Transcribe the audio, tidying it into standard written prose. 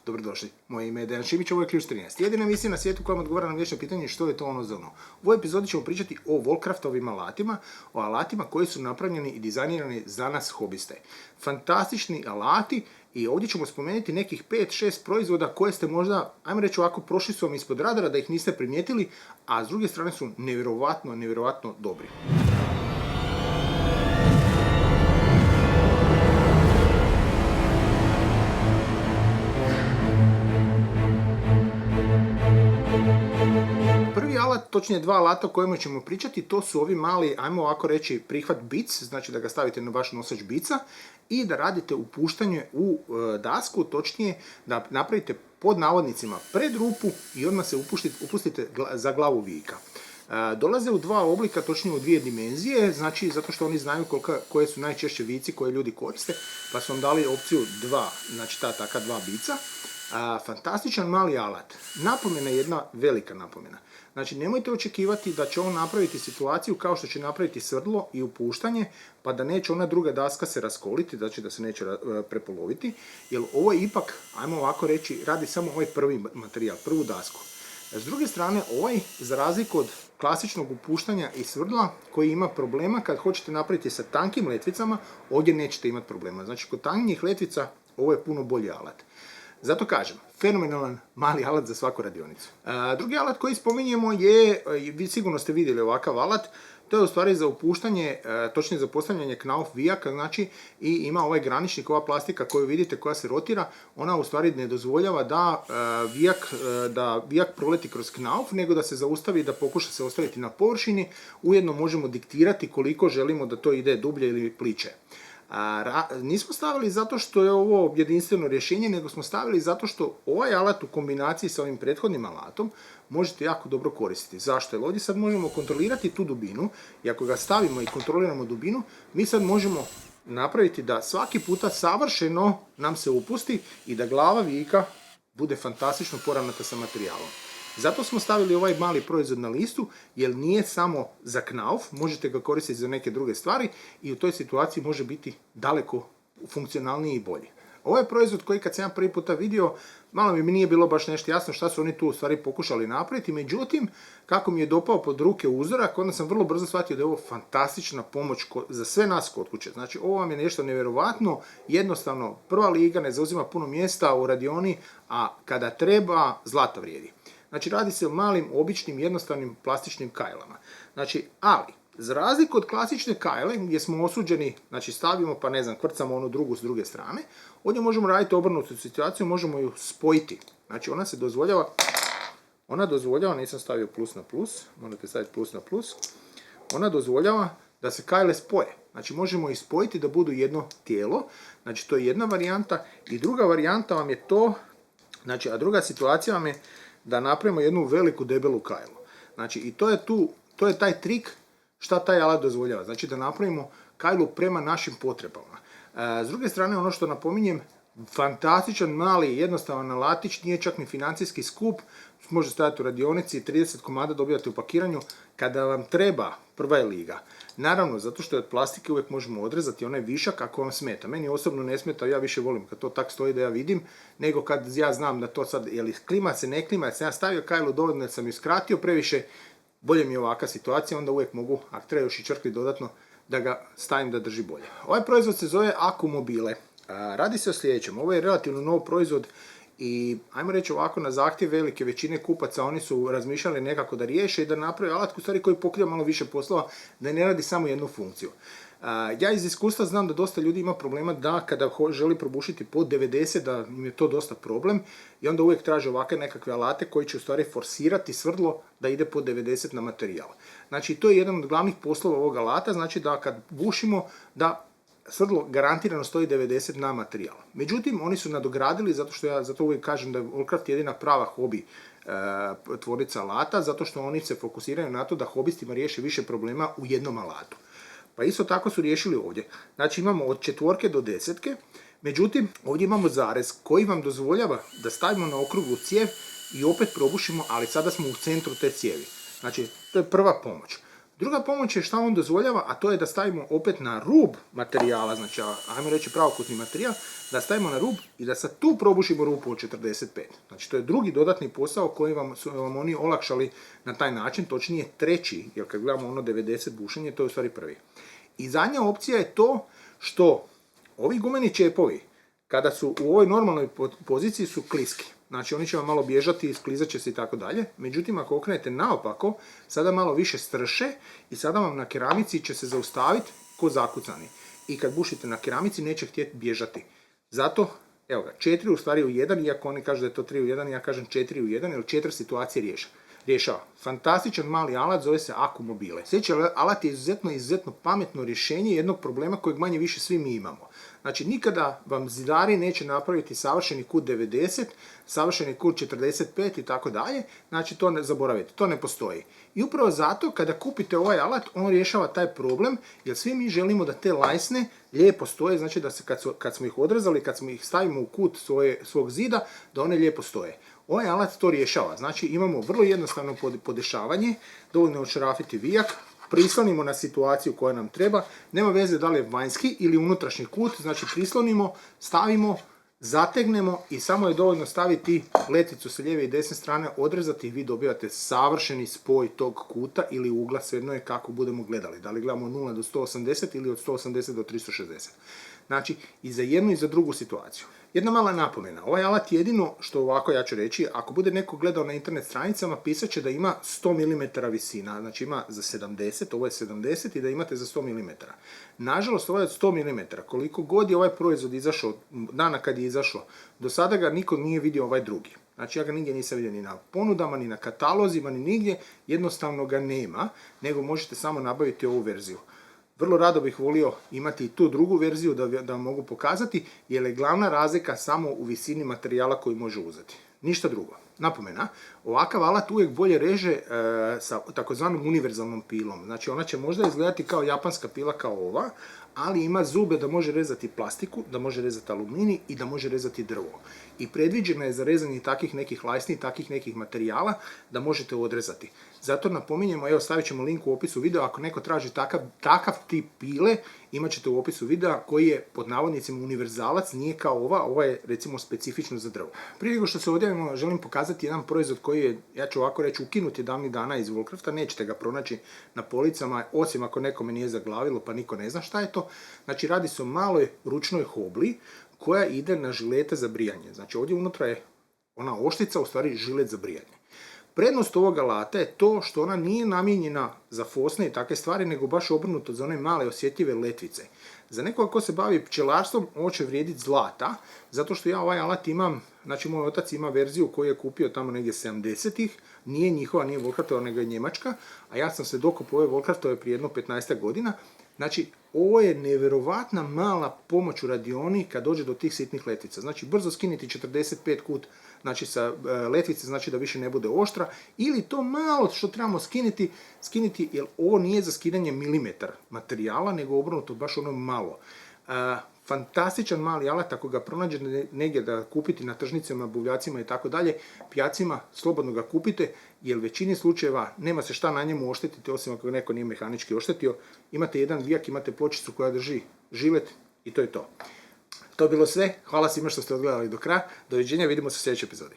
Dobrodošli. Moje ime je Dejan Šimić, ovo je Ključ 13. Jedina emisija na svijetu koja odgovara na vječno pitanje što je to ono za ono. U ovoj epizodi ćemo pričati o Volcraftovim alatima, o alatima koji su napravljeni i dizajnirani za nas hobiste. Fantastični alati i ovdje ćemo spomenuti nekih 5-6 proizvoda koje ste možda, ajmo reći ovako, prošli su vam ispod radara da ih niste primijetili, a s druge strane su nevjerovatno dobri. Prvi alat, točnije dva alata o kojima ćemo pričati, to su ovi mali, ajmo ovako reći, prihvat bic, znači da ga stavite na vaš nosač bica i da radite upuštanje u dasku, točnije da napravite pod navodnicima pred rupu i odmah se upustite za glavu vijka. Dolaze u dva oblika, točnije u dvije dimenzije, znači zato što oni znaju koje su najčešće vici koje ljudi koriste, pa su vam dali opciju dva, znači taka dva bica. Fantastičan mali alat. Napomena je jedna velika napomena. Znači, nemojte očekivati da će on napraviti situaciju kao što će napraviti svrdlo i upuštanje, pa da neće ona druga daska se raskoliti, znači da se neće prepoloviti, jer ovo je ipak, ajmo ovako reći, radi samo ovaj prvi materijal, prvu dasku. S druge strane, ovaj, za razliku od klasičnog upuštanja i svrdla, koji ima problema kad hoćete napraviti sa tankim letvicama, ovdje nećete imati problema. Znači, kod tankih letvica ovo je puno bolji alat. Zato kažem, fenomenalan mali alat za svaku radionicu. Drugi alat koji spominjemo je, vi sigurno ste vidjeli ovakav alat, to je u stvari za upuštanje, točnije za postavljanje knauf vijaka, znači i ima ovaj graničnik, ova plastika koju vidite koja se rotira, ona u stvari ne dozvoljava da vijak proleti kroz knauf, nego da se zaustavi i da pokuša se ostaviti na površini, ujedno možemo diktirati koliko želimo da to ide dublje ili pliće. Nismo stavili zato što je ovo jedinstveno rješenje, nego smo stavili zato što ovaj alat u kombinaciji sa ovim prethodnim alatom možete jako dobro koristiti. Zašto? Jer ovdje sad možemo kontrolirati tu dubinu i ako ga stavimo i kontroliramo dubinu, mi sad možemo napraviti da svaki puta savršeno nam se upusti i da glava vijka bude fantastično poravnata sa materijalom. Zato smo stavili ovaj mali proizvod na listu, jer nije samo za knauf, možete ga koristiti za neke druge stvari i u toj situaciji može biti daleko funkcionalniji i bolji. Ovo je proizvod koji kad sam ja prvi puta vidio, malo mi nije bilo baš nešto jasno šta su oni tu u stvari pokušali napraviti, međutim, kako mi je dopao pod ruke uzorak, onda sam vrlo brzo shvatio da je ovo fantastična pomoć za sve nas kod kuće. Znači, ovo vam je nešto nevjerovatno, jednostavno, prva liga, ne zauzima puno mjesta u radioni, a kada treba, zlata vrijedi. Znači, radi se o malim, običnim, jednostavnim plastičnim kajlama. Znači, ali, za razliku od klasične kajle, gdje smo osuđeni, znači stavimo pa kvrcamo onu drugu s druge strane, ovdje možemo raditi obrnutu situaciju, možemo ju spojiti. Znači, ona dozvoljava, nisam stavio plus na plus, morate staviti plus na plus, ona dozvoljava da se kajle spoje. Znači, možemo ih spojiti da budu jedno tijelo, znači to je jedna varijanta i druga varijanta vam je to, znači, a druga situacija vam je da napravimo jednu veliku debelu kajlu. Znači, i to je taj trik šta taj alat dozvoljava. Znači, da napravimo kajlu prema našim potrebama. S druge strane, ono što napominjem, fantastičan, mali, jednostavan alatić, nije čak ni financijski skup, može stajati u radionici, 30 komada dobijate u pakiranju, kada vam treba, prva je liga. Naravno, zato što je od plastike uvijek možemo odrezati onaj višak ako vam smeta. Meni osobno ne smeta, ja više volim kad to tak stoji da ja vidim, nego kad ja znam da to sad, jel klima se, ne klima, jer sam ja stavio kajlu dovoljno, jer sam ju skratio previše, bolje mi je ovakva situacija, onda uvijek mogu, ako treba još i črkli dodatno, da ga stavim da drži bolje. Ovaj proizvod se zove Akumobile. Radi se o sljedećem, ovo je relativno nov proizvod i ajmo reći ovako, na zahtjev velike većine kupaca oni su razmišljali nekako da riješe i da naprave alat u stvari koji pokriva malo više poslova, da ne radi samo jednu funkciju. Ja iz iskustva znam da dosta ljudi ima problema da kada želi probušiti pod 90 da im je to dosta problem i onda uvijek traže ovakve nekakve alate koji će u stvari forsirati svrdlo da ide pod 90 na materijal. Znači, to je jedan od glavnih poslova ovog alata, znači da kad bušimo da svrdlo garantirano stoji 90 na materijal. Međutim, oni su nadogradili, zato što ja zato uvijek kažem da je Volcraft jedina prava hobi tvornica alata, zato što oni se fokusiraju na to da hobistima riješe više problema u jednom alatu. Pa isto tako su riješili ovdje. Znači, imamo od 4 do 10, međutim, ovdje imamo zarez koji vam dozvoljava da stavimo na okruglu cijev i opet probušimo, ali sada smo u centru te cijevi. Znači, to je prva pomoć. Druga pomoć je šta on dozvoljava, a to je da stavimo opet na rub materijala, znači ajmo reći pravokutni materijal, da stavimo na rub i da sad tu probušimo rupu od 45. Znači to je drugi dodatni posao koji su vam oni olakšali na taj način, točnije treći, jer kad gledamo ono 90 bušenje, to je u stvari prvi. I zadnja opcija je to što ovi gumeni čepovi, kada su u ovoj normalnoj poziciji, su kliski. Znači oni će vam malo bježati, sklizat će se i tako dalje. Međutim, ako okrenete naopako, sada malo više strše i sada vam na keramici će se zaustaviti ko zakucani. I kad bušite na keramici neće htjeti bježati. Zato, evo ga, 4 u stvari u 1, iako oni kažu da je to 3 u 1, ja kažem 4 u 1, jer 4 situacije rješava. Fantastičan mali alat, zove se Akumobile. Sljedeći alat je izuzetno pametno rješenje jednog problema kojeg manje više svi mi imamo. Znači, nikada vam zidari neće napraviti savršeni kut 90, savršeni kut 45 i tako dalje. Znači, to ne zaboravite, to ne postoji. I upravo zato, kada kupite ovaj alat, on rješava taj problem, jer svi mi želimo da te lajsne lijepo stoje, znači da se kad smo ih odrezali, kad smo ih stavimo u kut svog zida, da one lijepo stoje. Ovaj alat to rješava, znači imamo vrlo jednostavno podešavanje, dovoljno odšrafiti vijak, prislonimo na situaciju koja nam treba, nema veze da li je vanjski ili unutrašnji kut, znači prislonimo, stavimo, zategnemo i samo je dovoljno staviti letvicu sa lijeve i desne strane, odrezati i vi dobivate savršeni spoj tog kuta ili ugla, svejedno je kako budemo gledali, da li gledamo 0 do 180 ili od 180 do 360. Znači, i za jednu i za drugu situaciju. Jedna mala napomena, ovaj alat jedino, što ovako ja ću reći, ako bude neko gledao na internet stranicama, pisat će da ima 100 mm visina, znači ima za 70, ovo je 70 i da imate za 100 mm. Nažalost, ovo je od 100 mm, koliko god je ovaj proizvod izašao, dana kad je izašlo, do sada ga niko nije vidio ovaj drugi. Znači ja ga nigdje nisam vidio ni na ponudama, ni na katalozima, ni nigdje, jednostavno ga nema, nego možete samo nabaviti ovu verziju. Vrlo rado bih volio imati i tu drugu verziju da vam mogu pokazati, jer je glavna razlika samo u visini materijala koji može uzeti. Ništa drugo. Napomena, ovakav alat uvijek bolje reže sa takozvanom univerzalnom pilom. Znači ona će možda izgledati kao japanska pila kao ova, ali ima zube da može rezati plastiku, da može rezati aluminij i da može rezati drvo. I predviđena je za rezanje takvih nekih lajsni, takvih nekih materijala da možete odrezati. Zato napominjemo, evo stavit ćemo link u opisu videa, ako neko traži takav tip pile, imat ćete u opisu videa koji je pod navodnicima univerzalac, nije kao ova je recimo specifično za drvo. Prije nego što se odjavimo, želim pokazati jedan proizvod koji je, ja ću ovako reći, ukinut je davnih dana iz Woolcrafta, nećete ga pronaći na policama, osim ako nekome nije zaglavilo pa niko ne zna šta je to. Znači radi se o maloj ručnoj hobli koja ide na žilete za brijanje. Znači ovdje unutra je ona oštrica, u stvari žilet za brijanje. Prednost ovog alata je to što ona nije namijenjena za fosne i takve stvari, nego baš obrnuto za one male osjetljive letvice. Za nekoga ko se bavi pčelarstvom, ovo će vrijediti zlata, zato što ja ovaj alat imam, znači moj otac ima verziju koju je kupio tamo negdje 70-ih, nije njihova, nije Woolcraftova, nego je njemačka, a ja sam se dokupio ove Woolcraftove prije jedno 15 godina. Znači, ovo je nevjerovatna mala pomoć u radioni kad dođe do tih sitnih letvica. Znači, brzo skiniti 45 kut, znači sa letvice, znači da više ne bude oštra, ili to malo što trebamo skiniti, jer ovo nije za skidanje milimetar materijala, nego obrnuto baš ono malo. Fantastičan mali alat, ako ga pronađete negdje da kupiti na tržnicama, buvljacima i tako dalje, pijacima, slobodno ga kupite, jer u većini slučajeva nema se šta na njemu oštetiti, osim ako neko nije mehanički oštetio. Imate jedan vijak, imate pločicu koja drži žilet i to je to. To je bilo sve, hvala svima što ste odgledali do kraja, doviđenja, vidimo se u sljedećoj epizodi.